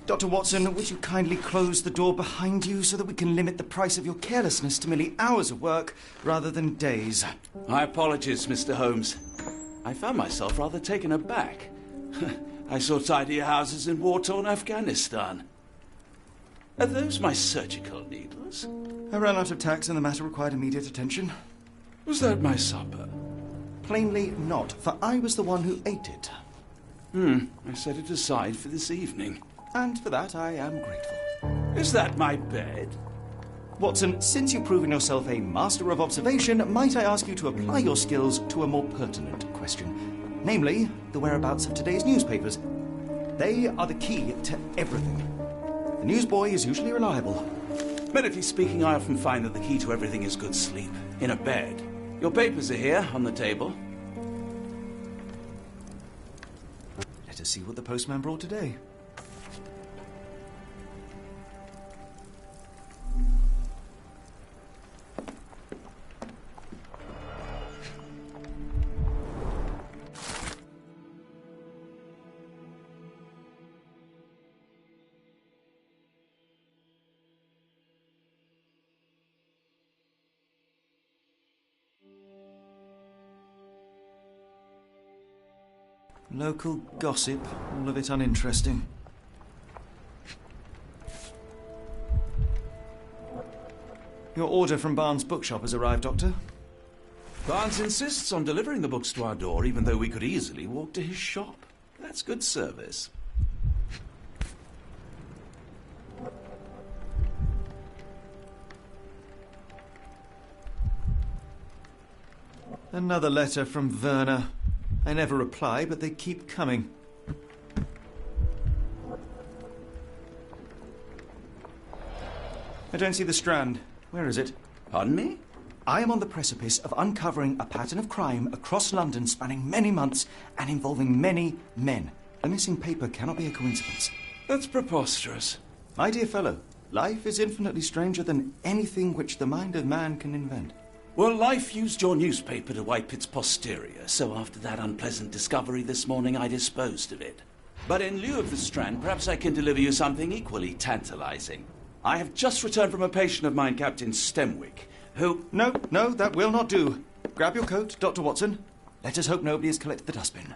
Dr. Watson, would you kindly close the door behind you so that we can limit the price of your carelessness to merely hours of work rather than days? My apologies, Mr. Holmes. I found myself rather taken aback. I saw tidier houses in war-torn Afghanistan. Are those my surgical needles? I ran out of tacks and the matter required immediate attention. Was that my supper? Plainly not, for I was the one who ate it. I set it aside for this evening. And for that I am grateful. Is that my bed? Watson, since you've proven yourself a master of observation, might I ask you to apply your skills to a more pertinent question? Namely, the whereabouts of today's newspapers. They are the key to everything. The newsboy is usually reliable. Medically speaking, I often find that the key to everything is good sleep. In a bed. Your papers are here, on the table. Let us see what the postman brought today. Local gossip, all of it uninteresting. Your order from Barnes' bookshop has arrived, Doctor. Barnes insists on delivering the books to our door, even though we could easily walk to his shop. That's good service. Another letter from Werner. I never reply, but they keep coming. I don't see the Strand. Where is it? Pardon me? I am on the precipice of uncovering a pattern of crime across London spanning many months and involving many men. The missing paper cannot be a coincidence. That's preposterous. My dear fellow, life is infinitely stranger than anything which the mind of man can invent. Well, life used your newspaper to wipe its posterior, so after that unpleasant discovery this morning, I disposed of it. But in lieu of the Strand, perhaps I can deliver you something equally tantalizing. I have just returned from a patient of mine, Captain Stemwick, who... No, that will not do. Grab your coat, Dr. Watson. Let us hope nobody has collected the dustbin.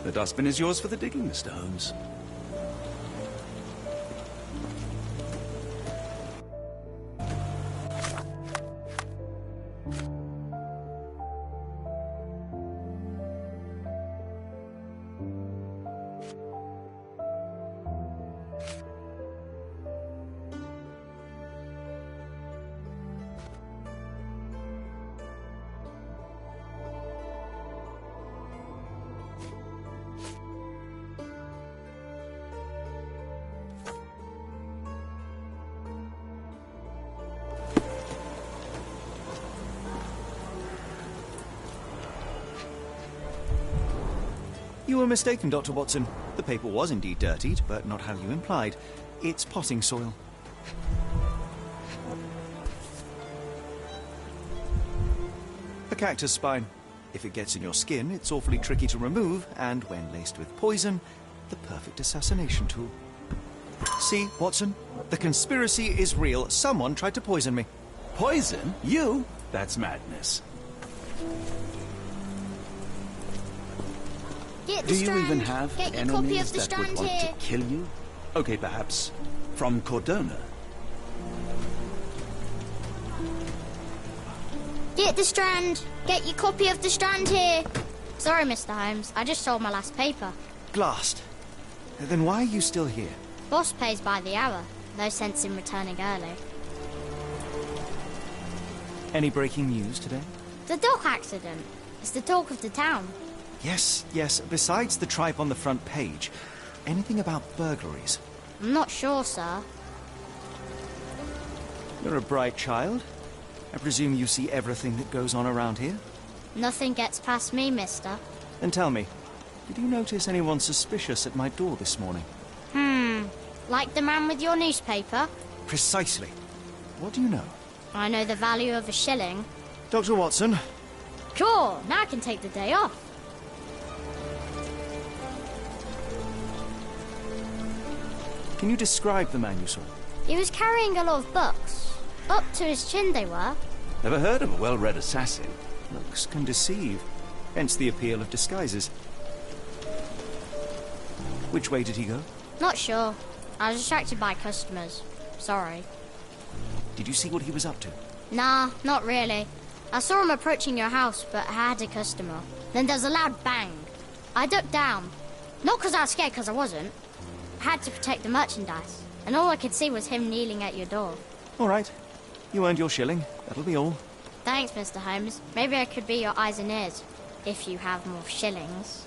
The dustbin is yours for the digging, Mr. Holmes. You were mistaken, Dr. Watson. The paper was indeed dirtied, but not how you implied. It's potting soil. A cactus spine. If it gets in your skin, it's awfully tricky to remove, and when laced with poison, the perfect assassination tool. See, Watson? The conspiracy is real. Someone tried to poison me. Poison? You? That's madness. Get the Do you strand. even have Get your copy enemies of the that would strand want here. to kill you? Okay, perhaps from Cordona. Get the strand. Get your copy of the strand here. Sorry, Mr. Holmes. I just sold my last paper. Blast. Then why are you still here? Boss pays by the hour. No sense in returning early. Any breaking news today? The dog accident. It's the talk of the town. Yes, yes. Besides the tripe on the front page, anything about burglaries? I'm not sure, sir. You're a bright child. I presume you see everything that goes on around here? Nothing gets past me, mister. Then tell me, did you notice anyone suspicious at my door this morning? Like the man with your newspaper? Precisely. What do you know? I know the value of a shilling. Dr. Watson? Cool, now I can take the day off. Can you describe the man you saw? He was carrying a lot of books. Up to his chin they were. Never heard of a well-read assassin. Looks can deceive. Hence the appeal of disguises. Which way did he go? Not sure. I was distracted by customers. Sorry. Did you see what he was up to? Nah, not really. I saw him approaching your house, but I had a customer. Then there's a loud bang. I ducked down. Not because I was scared, because I wasn't. I had to protect the merchandise. And all I could see was him kneeling at your door. All right. You earned your shilling. That'll be all. Thanks, Mr. Holmes. Maybe I could be your eyes and ears. If you have more shillings.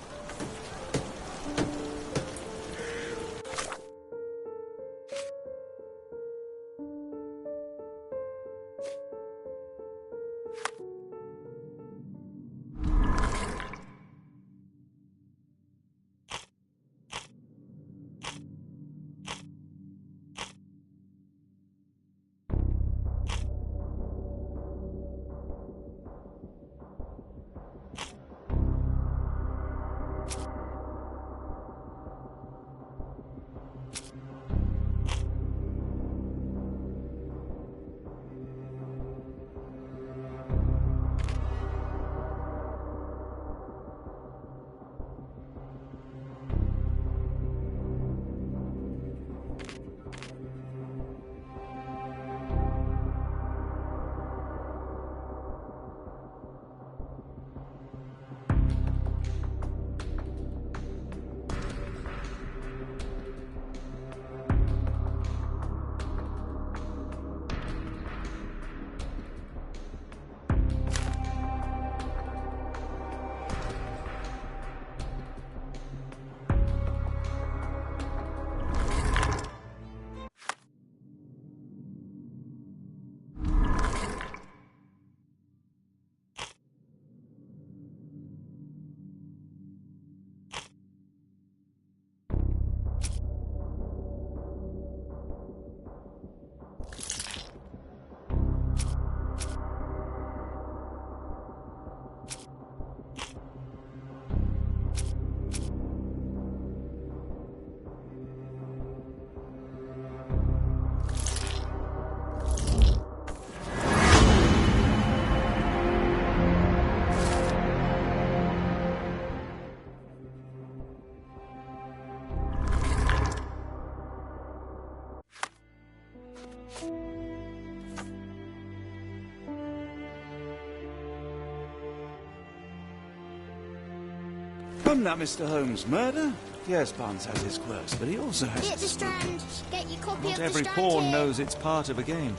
Come now, Mr. Holmes. Murder? Yes, Barnes has his quirks, but he also has Get the his strand. scruples. Get your copy Not of the every strand pawn here. knows it's part of a game.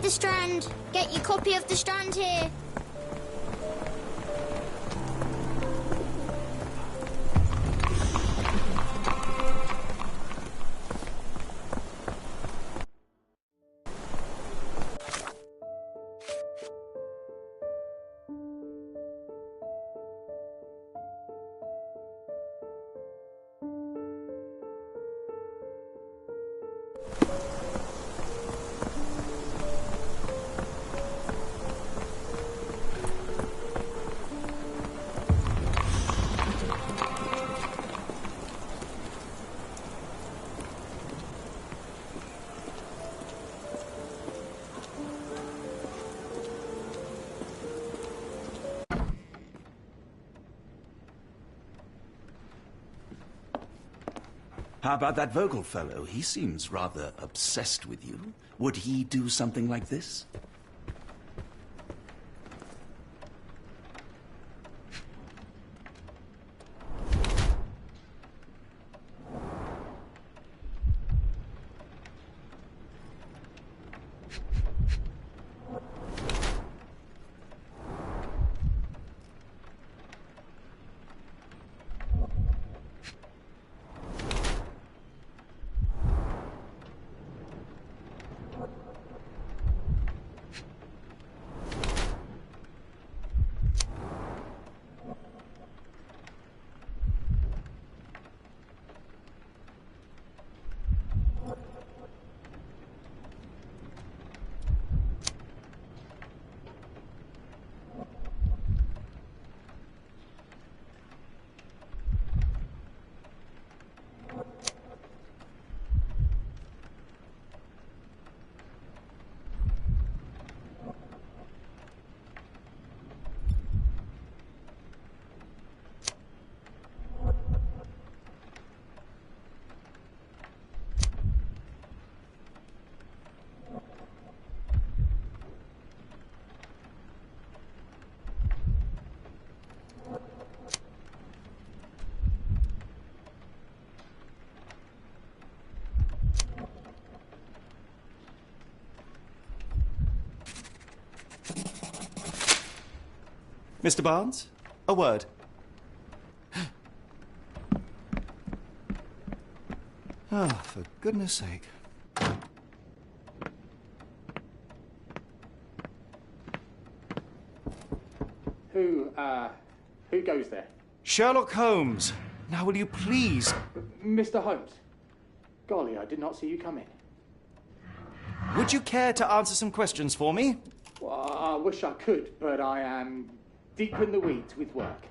the Strand. Get your copy of the Strand here. How about that Vogel fellow? He seems rather obsessed with you. Would he do something like this? Mr. Barnes, a word. Ah, for goodness sake. Who goes there? Sherlock Holmes. Now will you please... Mr. Holmes. Golly, I did not see you come in. Would you care to answer some questions for me? Well, I wish I could, but I am deep in the weeds with work.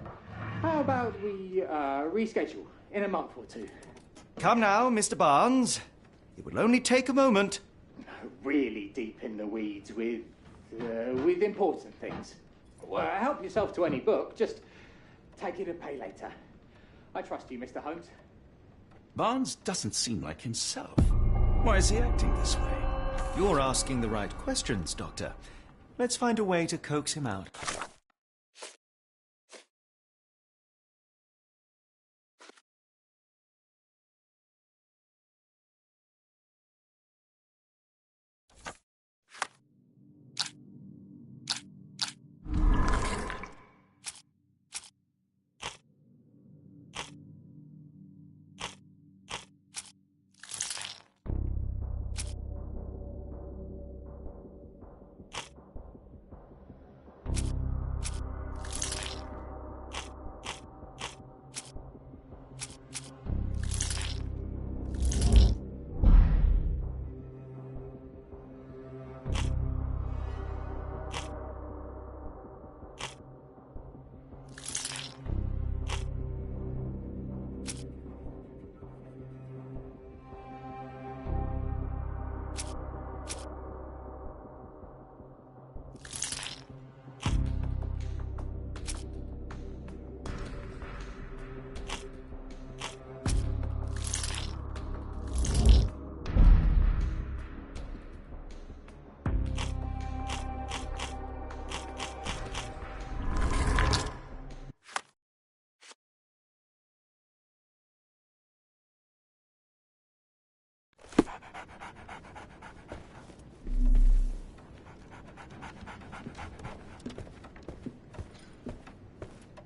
How about we reschedule in a month or two? Come now, Mr. Barnes. It will only take a moment. Really deep in the weeds with important things. Well, help yourself to any book. Just take it and pay later. I trust you, Mr. Holmes. Barnes doesn't seem like himself. Why is he acting this way? You're asking the right questions, Doctor. Let's find a way to coax him out.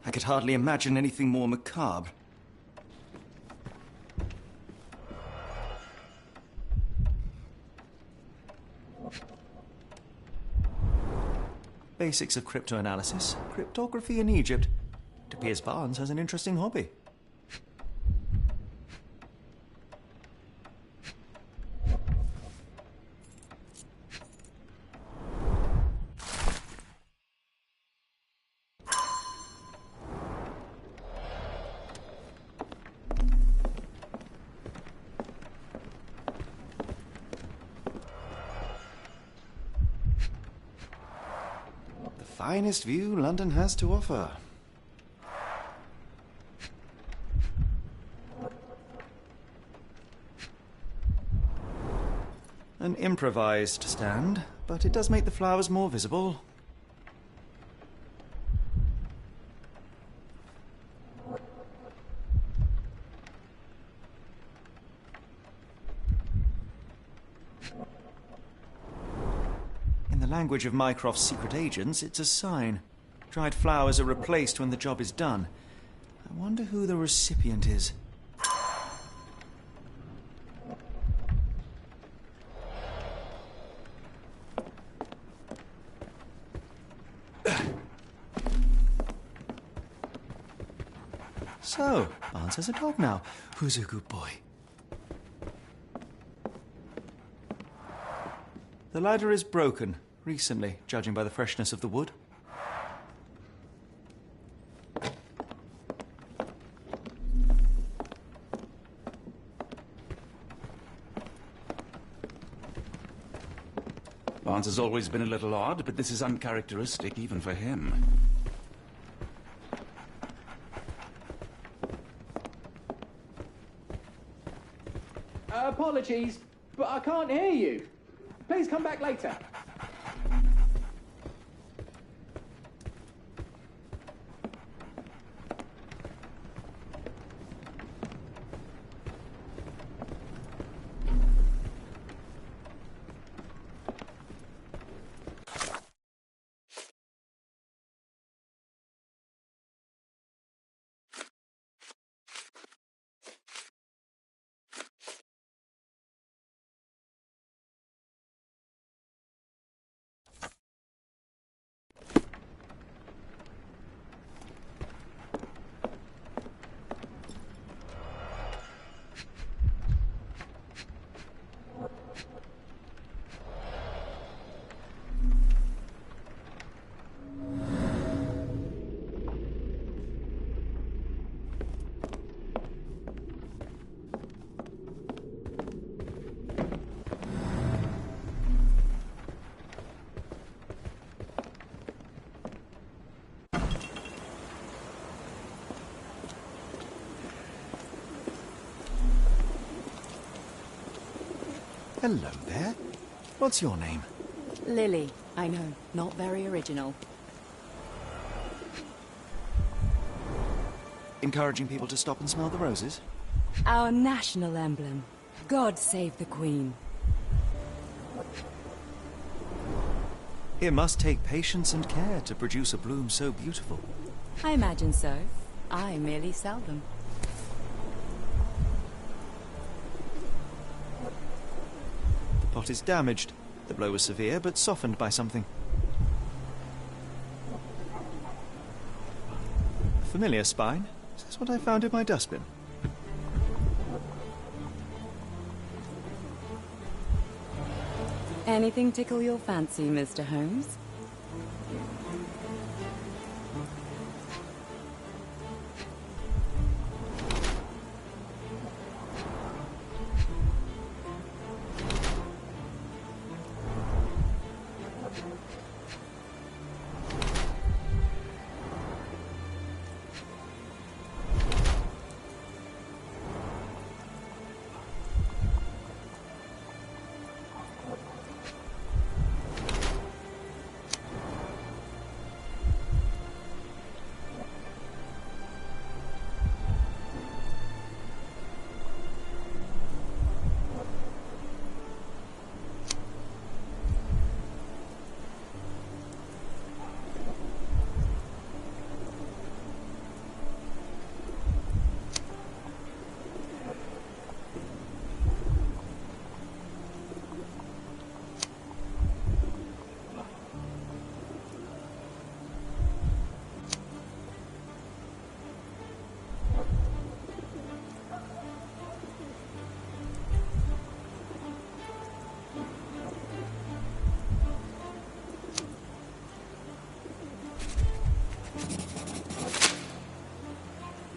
I could hardly imagine anything more macabre. Basics of cryptoanalysis, cryptography in Egypt. It appears Barnes has an interesting hobby. Finest view London has to offer. An improvised stand, but it does make the flowers more visible. In the language of Mycroft's secret agents, it's a sign. Dried flowers are replaced when the job is done. I wonder who the recipient is. So, Barnes has a dog now. Who's a good boy? The ladder is broken, recently, judging by the freshness of the wood. Barnes has always been a little odd, but this is uncharacteristic even for him. Apologies, but I can't hear you. Please come back later. Hello there. What's your name? Lily. I know, not very original. Encouraging people to stop and smell the roses? Our national emblem. God save the Queen. It must take patience and care to produce a bloom so beautiful. I imagine so. I merely sell them. The pot is damaged. The blow was severe, but softened by something. A familiar spine. Is this what I found in my dustbin? Anything tickle your fancy, Mr. Holmes?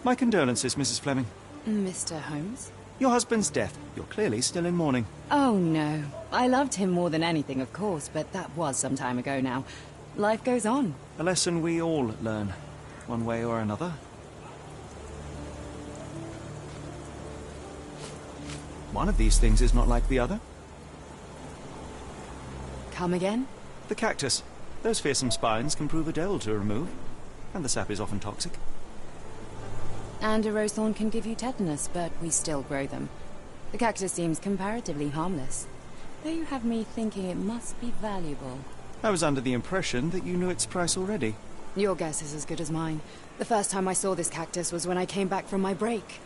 My condolences, Mrs. Fleming. Mr. Holmes? Your husband's death. You're clearly still in mourning. Oh, no. I loved him more than anything, of course, but that was some time ago now. Life goes on. A lesson we all learn, one way or another. One of these things is not like the other. Come again? The cactus. Those fearsome spines can prove a devil to remove, and the sap is often toxic. And a rose thorn can give you tetanus, but we still grow them. The cactus seems comparatively harmless, though you have me thinking it must be valuable. I was under the impression that you knew its price already. Your guess is as good as mine. The first time I saw this cactus was when I came back from my break.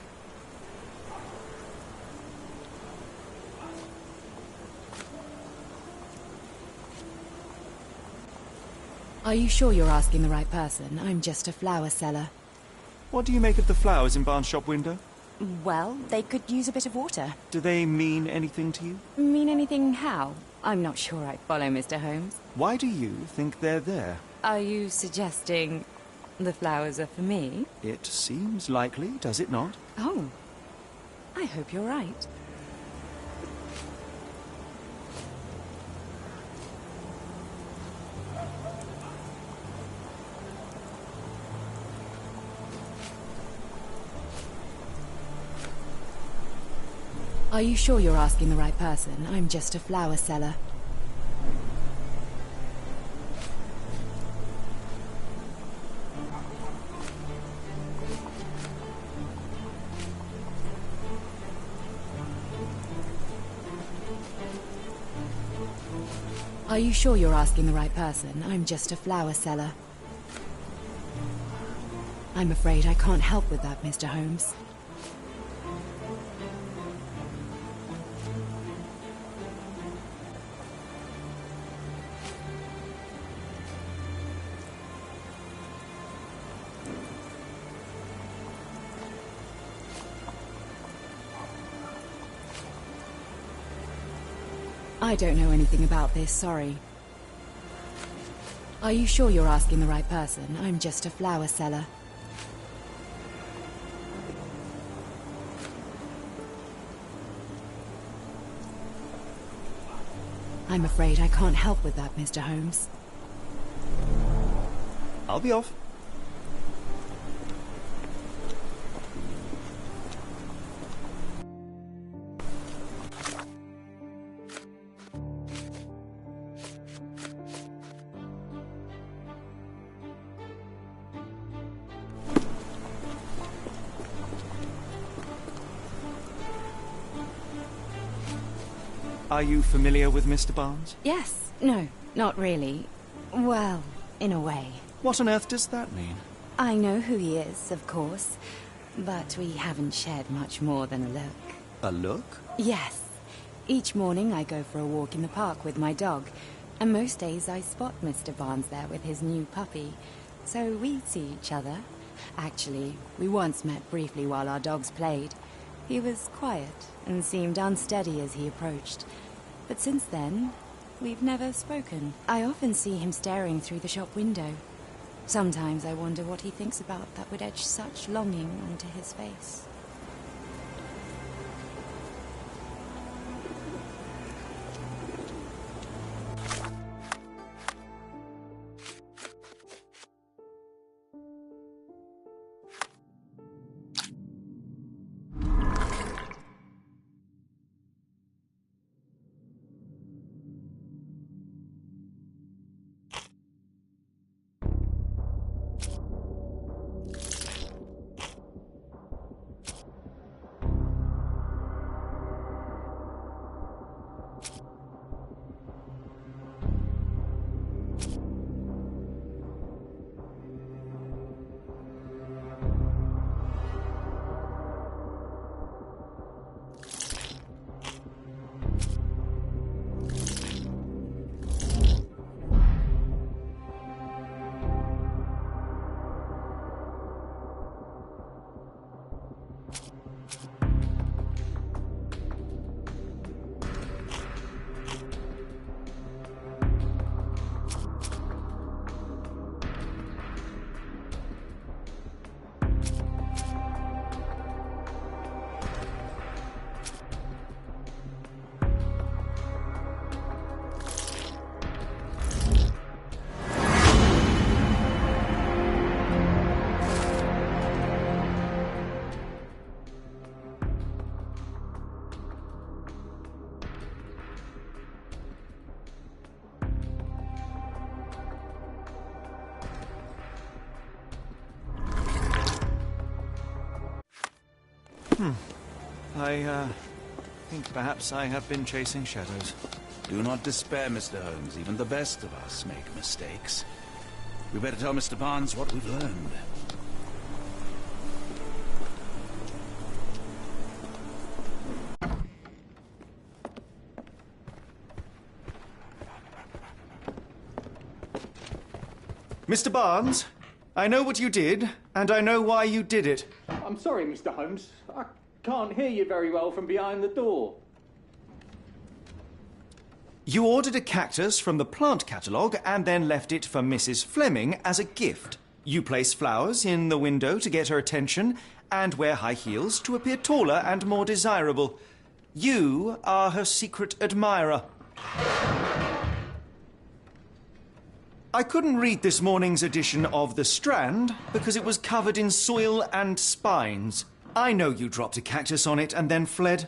Are you sure you're asking the right person? I'm just a flower seller. What do you make of the flowers in Barnes' shop window? Well, they could use a bit of water. Do they mean anything to you? Mean anything how? I'm not sure I follow, Mr. Holmes. Why do you think they're there? Are you suggesting the flowers are for me? It seems likely, does it not? Oh, I hope you're right. Are you sure you're asking the right person? I'm just a flower seller. Are you sure you're asking the right person? I'm just a flower seller. I'm afraid I can't help with that, Mr. Holmes. I don't know anything about this, sorry. Are you sure you're asking the right person? I'm just a flower seller. I'm afraid I can't help with that, Mr. Holmes. I'll be off. Are you familiar with Mr. Barnes? Yes. No, not really. Well, in a way. What on earth does that mean? I know who he is, of course, but we haven't shared much more than a look. A look? Yes. Each morning I go for a walk in the park with my dog, and most days I spot Mr. Barnes there with his new puppy, so we see each other. Actually, we once met briefly while our dogs played. He was quiet and seemed unsteady as he approached, but since then, we've never spoken. I often see him staring through the shop window. Sometimes I wonder what he thinks about that would etch such longing onto his face. I think perhaps I have been chasing shadows. Do not despair, Mr. Holmes. Even the best of us make mistakes. We better tell Mr. Barnes what we've learned. Mr. Barnes, I know what you did, and I know why you did it. I'm sorry, Mr. Holmes. I can't hear you very well from behind the door. You ordered a cactus from the plant catalogue and then left it for Mrs. Fleming as a gift. You place flowers in the window to get her attention and wear high heels to appear taller and more desirable. You are her secret admirer. I couldn't read this morning's edition of The Strand because it was covered in soil and spines. I know you dropped a cactus on it and then fled.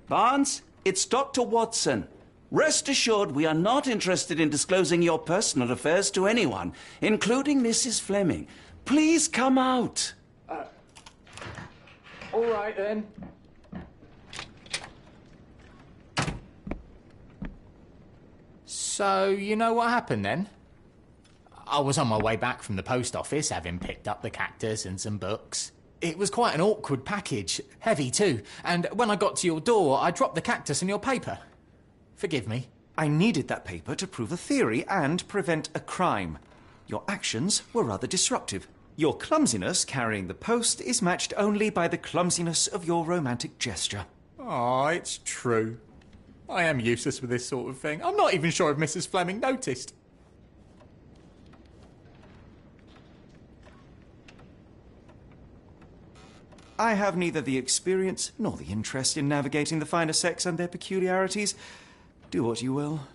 Barnes, it's Dr. Watson. Rest assured we are not interested in disclosing your personal affairs to anyone, including Mrs. Fleming. Please come out. All right, then. So, you know what happened then? I was on my way back from the post office, having picked up the cactus and some books. It was quite an awkward package, heavy too, and when I got to your door, I dropped the cactus in your paper. Forgive me. I needed that paper to prove a theory and prevent a crime. Your actions were rather disruptive. Your clumsiness carrying the post is matched only by the clumsiness of your romantic gesture. Oh, it's true. I am useless with this sort of thing. I'm not even sure if Mrs. Fleming noticed. I have neither the experience nor the interest in navigating the finer sex and their peculiarities. Do what you will.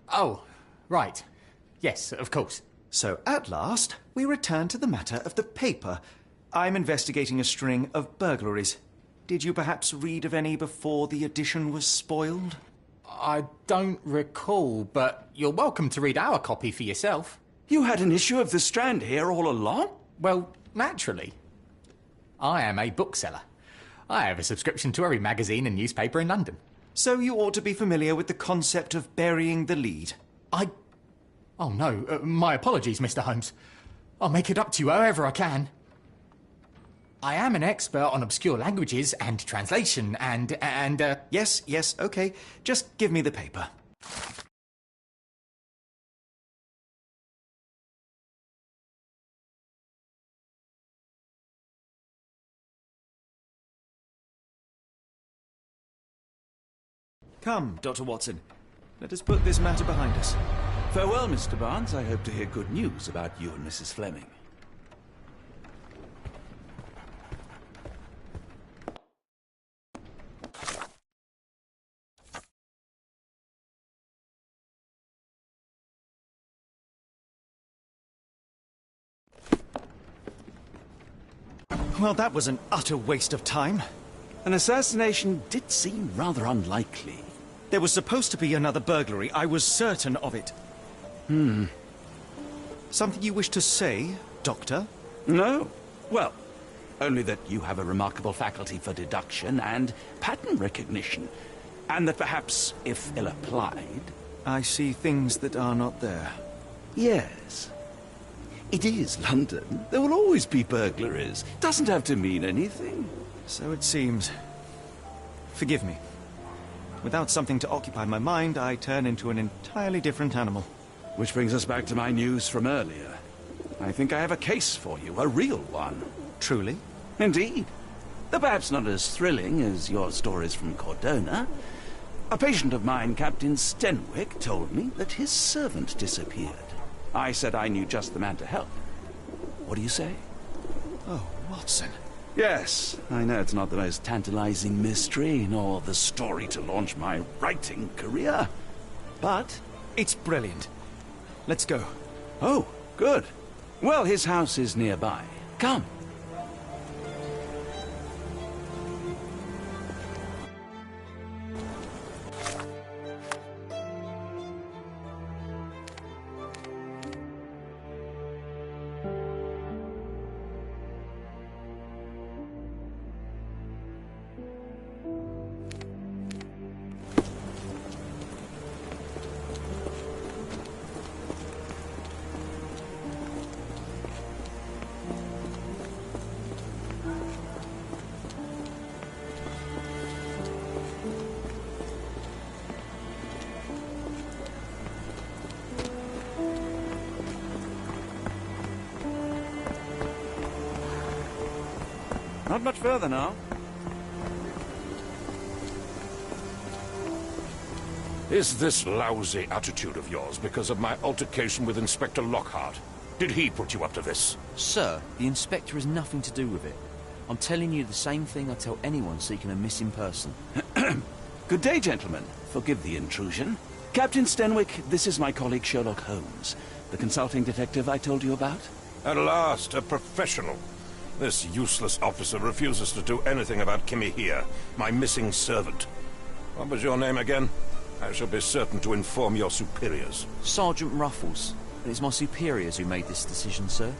Oh, right. Yes, of course. So, at last, we return to the matter of the paper. I'm investigating a string of burglaries. Did you perhaps read of any before the edition was spoiled? I don't recall, but you're welcome to read our copy for yourself. You had an issue of The Strand here all along? Well, naturally. I am a bookseller. I have a subscription to every magazine and newspaper in London. So you ought to be familiar with the concept of burying the lead. Oh no, my apologies, Mr. Holmes. I'll make it up to you however I can. I am an expert on obscure languages and translation and Yes, okay. Just give me the paper. Come, Dr. Watson. Let us put this matter behind us. Farewell, Mr. Barnes. I hope to hear good news about you and Mrs. Fleming. Well, that was an utter waste of time. An assassination did seem rather unlikely. There was supposed to be another burglary. I was certain of it. Something you wish to say, Doctor? No. Well, only that you have a remarkable faculty for deduction and pattern recognition. And that perhaps, if ill-applied... I see things that are not there. Yes. It is London. There will always be burglaries. Doesn't have to mean anything. So it seems. Forgive me. Without something to occupy my mind, I turn into an entirely different animal. Which brings us back to my news from earlier. I think I have a case for you, a real one. Truly? Indeed. Though perhaps not as thrilling as your stories from Cordona. A patient of mine, Captain Stenwick, told me that his servant disappeared. I said I knew just the man to help. What do you say? Oh, Watson. Yes, I know it's not the most tantalizing mystery, nor the story to launch my writing career. But... it's brilliant. Let's go. Oh, good. Well, his house is nearby. Come. Not much further now. Is this lousy attitude of yours because of my altercation with Inspector Lockhart? Did he put you up to this? Sir, the Inspector has nothing to do with it. I'm telling you the same thing I tell anyone seeking a missing person. Good day, gentlemen. Forgive the intrusion. Captain Stenwick, this is my colleague Sherlock Holmes, the consulting detective I told you about. At last, a professional. This useless officer refuses to do anything about Kimmy here, my missing servant. What was your name again? I shall be certain to inform your superiors. Sergeant Ruffles. And it's my superiors who made this decision, sir.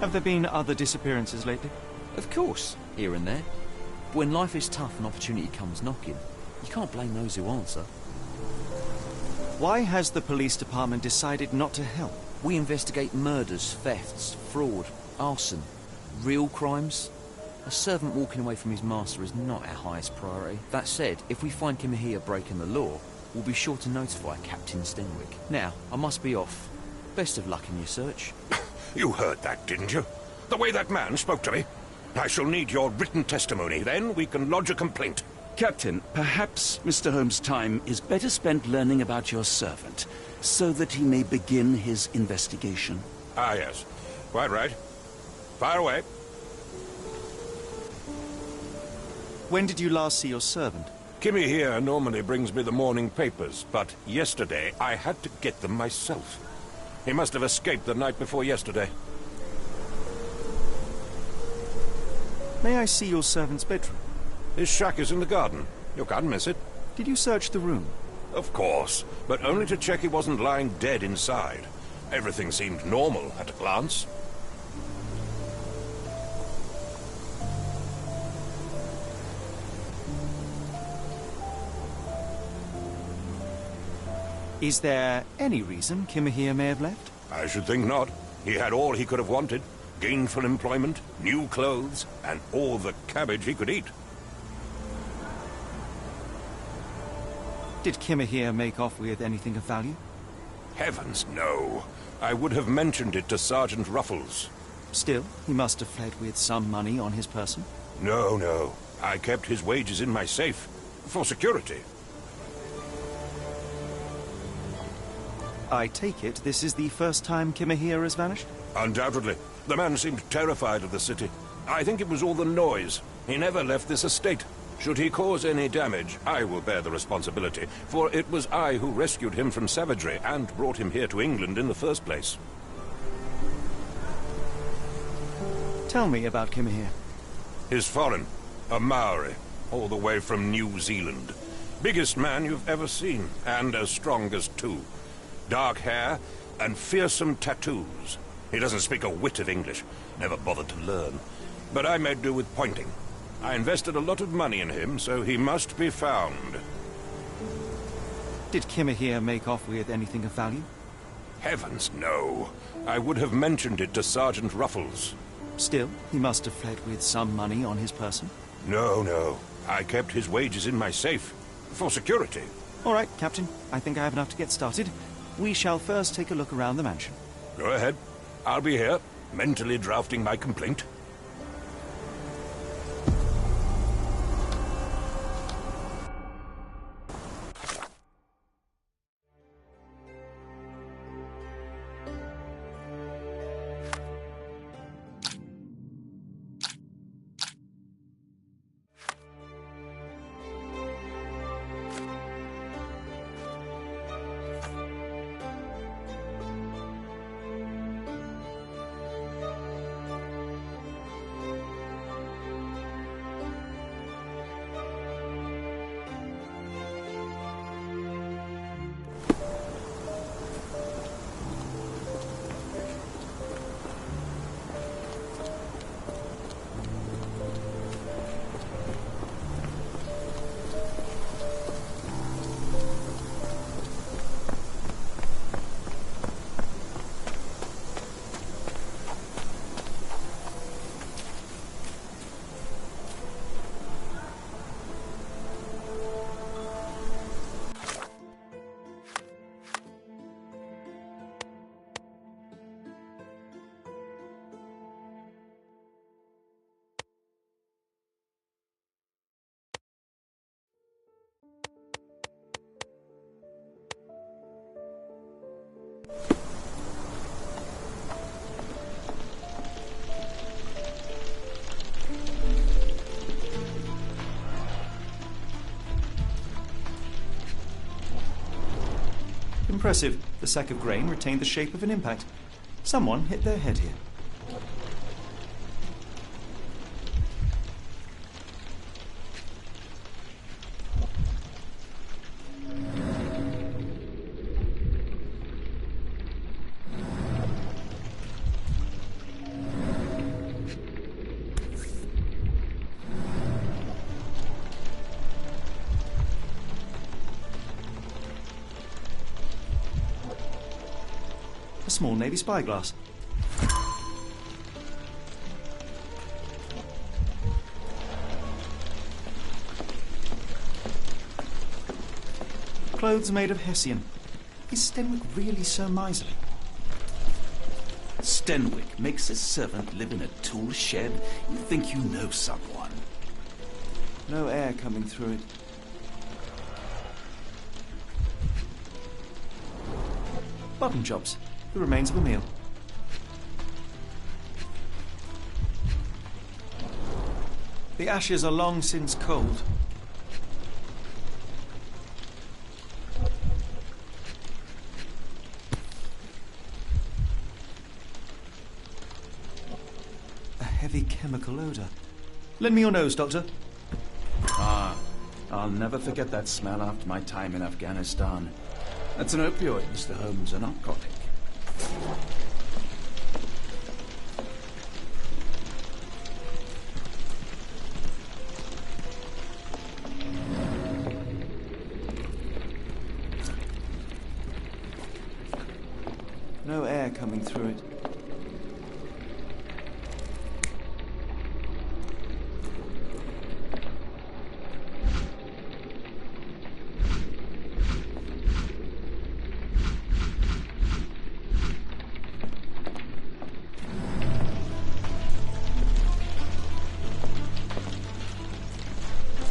Have there been other disappearances lately? Of course, here and there. But when life is tough and opportunity comes knocking, you can't blame those who answer. Why has the police department decided not to help? We investigate murders, thefts, fraud, arson, real crimes. A servant walking away from his master is not our highest priority. That said, if we find Kimahia breaking the law, we'll be sure to notify Captain Stenwick. Now, I must be off. Best of luck in your search. You heard that, didn't you? The way that man spoke to me. I shall need your written testimony. Then we can lodge a complaint. Captain, perhaps Mr. Holmes' time is better spent learning about your servant, so that he may begin his investigation. Ah, yes. Quite right. Fire away. When did you last see your servant? Kimmy here normally brings me the morning papers, but yesterday I had to get them myself. He must have escaped the night before yesterday. May I see your servant's bedroom? His shack is in the garden. You can't miss it. Did you search the room? Of course, but only to check he wasn't lying dead inside. Everything seemed normal at a glance. Is there any reason Kimahia may have left? I should think not. He had all he could have wanted. Gainful employment, new clothes, and all the cabbage he could eat. Did Kimahia make off with anything of value? Heavens, no. I would have mentioned it to Sergeant Ruffles. Still, he must have fled with some money on his person. No, no. I kept his wages in my safe. For security. I take it this is the first time Kimahia has vanished? Undoubtedly. The man seemed terrified of the city. I think it was all the noise. He never left this estate. Should he cause any damage, I will bear the responsibility, for it was I who rescued him from savagery and brought him here to England in the first place. Tell me about Kimahia. He's foreign. A Maori. All the way from New Zealand. Biggest man you've ever seen, and as strong as two. Dark hair and fearsome tattoos. He doesn't speak a whit of English. Never bothered to learn. But I made do with pointing. I invested a lot of money in him, so he must be found. Did Kimahia make off with anything of value? Heavens, no. I would have mentioned it to Sergeant Ruffles. Still, he must have fled with some money on his person. No, no. I kept his wages in my safe. For security. All right, Captain. I think I have enough to get started. We shall first take a look around the mansion. Go ahead. I'll be here, mentally drafting my complaint. Impressive. The sack of grain retained the shape of an impact. Someone hit their head here. A small Navy spyglass. Clothes made of Hessian. Is Stenwick really so miserly? Stenwick makes his servant live in a tool shed? You think you know someone? No air coming through it. Button chops. The remains of a meal. The ashes are long since cold. A heavy chemical odor. Lend me your nose, Doctor. Ah, I'll never forget that smell after my time in Afghanistan. That's an opioid, Mr. Holmes, a narcotic. No air coming through it.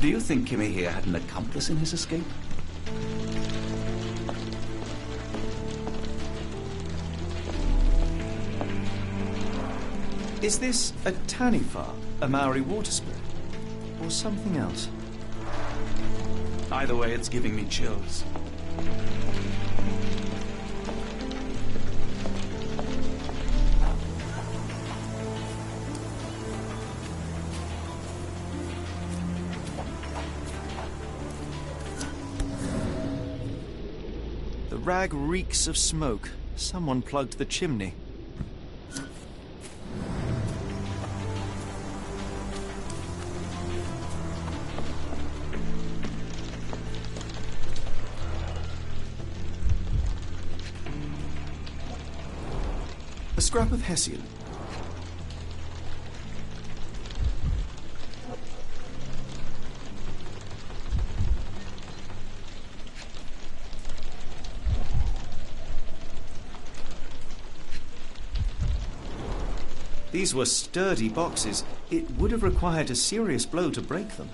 Do you think Kimmy here had an accomplice in his escape? Is this a Tanifar, a Maori water spirit, or something else? Either way, it's giving me chills. The rag reeks of smoke. Someone plugged the chimney. A scrap of Hessian. These were sturdy boxes. It would have required a serious blow to break them.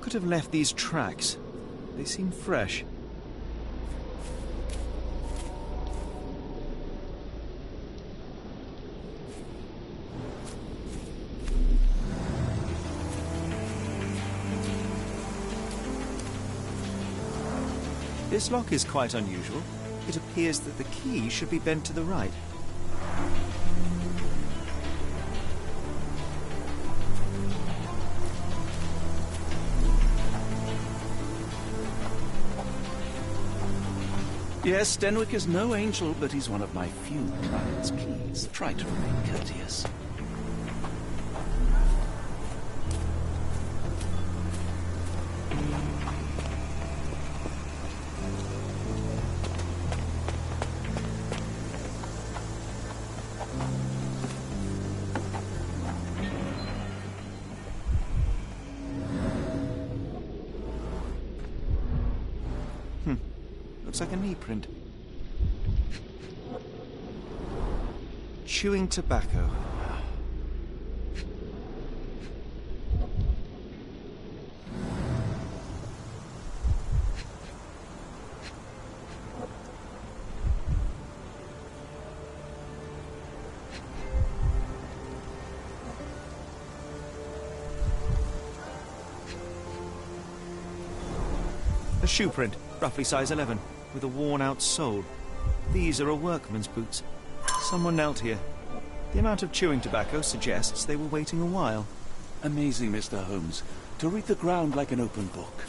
Could have left these tracks. They seem fresh. This lock is quite unusual. It appears that the key should be bent to the right. Yes, Stenwick is no angel, but he's one of my few clients. Please, try to remain courteous. looks like a knee print. Chewing tobacco. A shoe print, roughly size 11, with a worn-out sole. These are a workman's boots. Someone knelt here. The amount of chewing tobacco suggests they were waiting a while. Amazing, Mr. Holmes. To read the ground like an open book.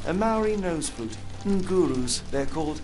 A Maori nose flute. Ngurus, they're called.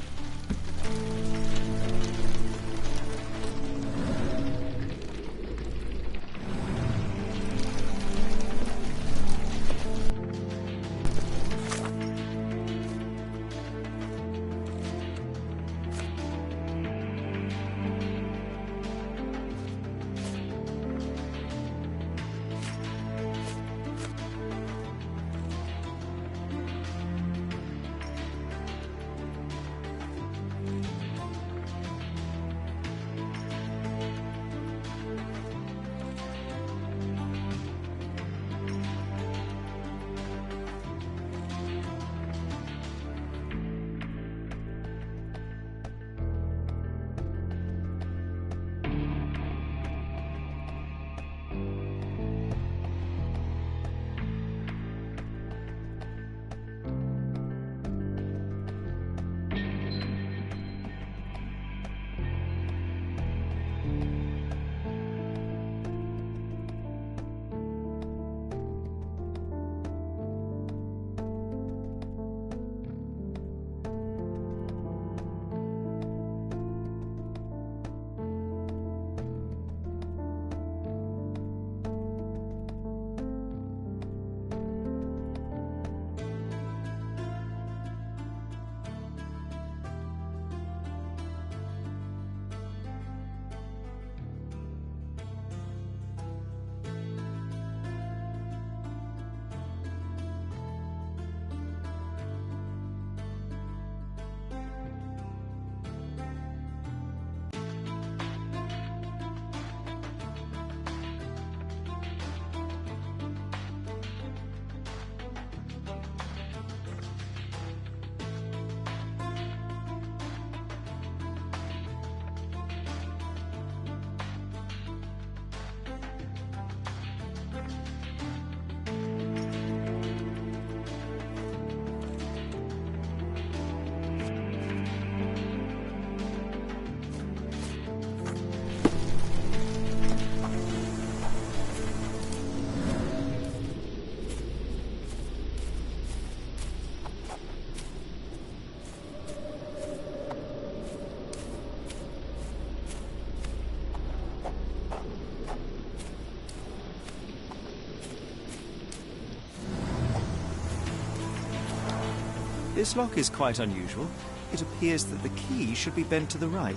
This lock is quite unusual. It appears that the key should be bent to the right.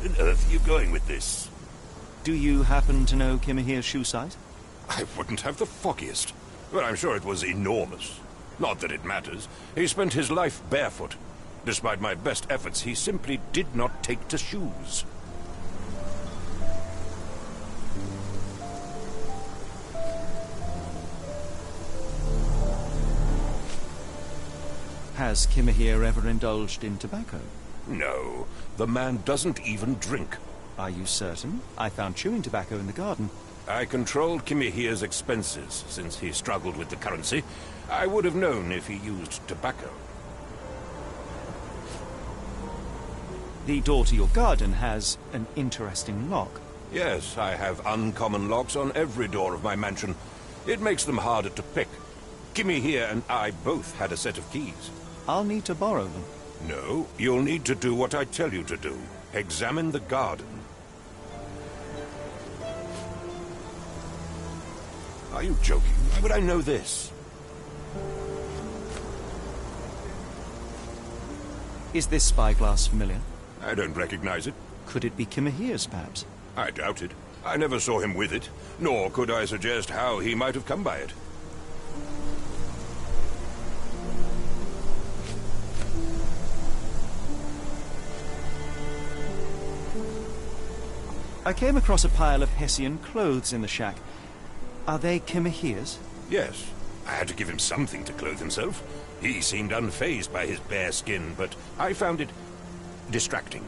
on earth are you going with this? Do you happen to know Kimahir's shoe size? I wouldn't have the foggiest. But I'm sure it was enormous. Not that it matters. He spent his life barefoot. Despite my best efforts, he simply did not take to shoes. Has Kimahir ever indulged in tobacco? No, the man doesn't even drink. Are you certain? I found chewing tobacco in the garden. I controlled Kimahir's expenses since he struggled with the currency. I would have known if he used tobacco. The door to your garden has an interesting lock. Yes, I have uncommon locks on every door of my mansion. It makes them harder to pick. Kimahir and I both had a set of keys. I'll need to borrow them. No, you'll need to do what I tell you to do. Examine the garden. Are you joking? Why would I know this? Is this spyglass familiar? I don't recognize it. Could it be Kimahir's, perhaps? I doubt it. I never saw him with it, nor could I suggest how he might have come by it. I came across a pile of Hessian clothes in the shack. Are they Kimahir's? Yes. I had to give him something to clothe himself. He seemed unfazed by his bare skin, but I found it distracting.